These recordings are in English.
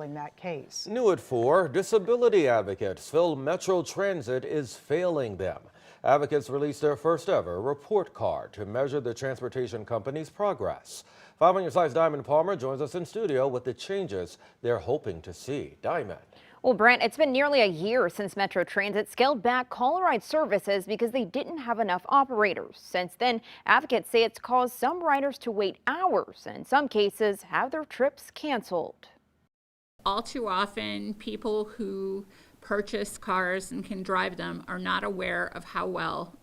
in that case. New at 4, disability advocates feel Metro Transit is failing them. Advocates released their first ever report card to measure the transportation company's progress. 5 on your side's Diamond Palmer joins us in studio with the changes they're hoping to see. Diamond. Well, Brent, it's been nearly a year since Metro Transit scaled back caller ride services because they didn't have enough operators. Since then, advocates say it's caused some riders to wait hours and in some cases have their trips canceled. All too often, people who purchase cars and can drive them are not aware of how well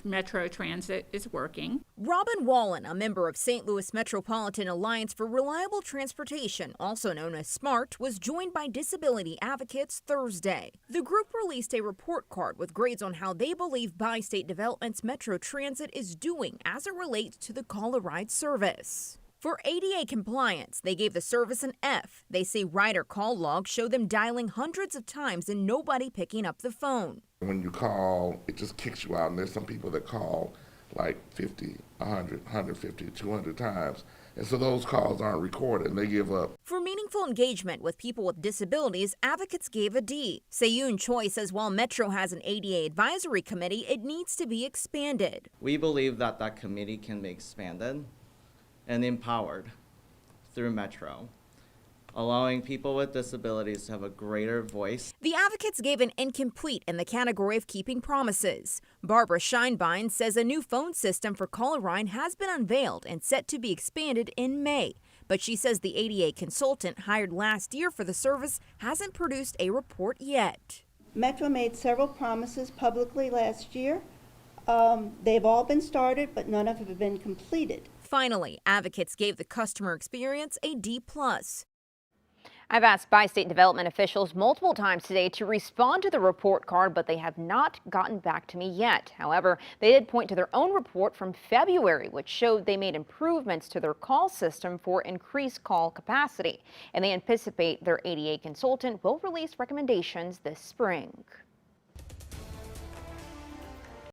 Metro Transit is working. Robin Wallen, a member of St. Louis Metropolitan Alliance for Reliable Transportation, also known as SMART, was joined by disability advocates Thursday. The group released a report card with grades on how they believe Bi-State Development's Metro Transit is doing as it relates to the caller ride service. For ADA compliance, they gave the service an F. They say rider call logs show them dialing hundreds of times and nobody picking up the phone. When you call, it just kicks you out, and there's some people that call like 50, 100, 150, 200 times. And so those calls aren't recorded and they give up. For meaningful engagement with people with disabilities, advocates gave a D. Sayun Choi says while Metro has an ADA advisory committee, it needs to be expanded. We believe that that committee can be expanded and empowered through Metro, allowing people with disabilities to have a greater voice. The advocates gave an incomplete in the category of keeping promises. Barbara Scheinbein says a new phone system for caller ride has been unveiled and set to be expanded in May. But she says the ADA consultant hired last year for the service hasn't produced a report yet. Metro made several promises publicly last year. They've all been started, but none of them have been completed. Finally, advocates gave the customer experience a D+. I've asked Bi-State Development officials multiple times today to respond to the report card, but they have not gotten back to me yet. However, they did point to their own report from February, which showed they made improvements to their call system for increased call capacity. And they anticipate their ADA consultant will release recommendations this spring.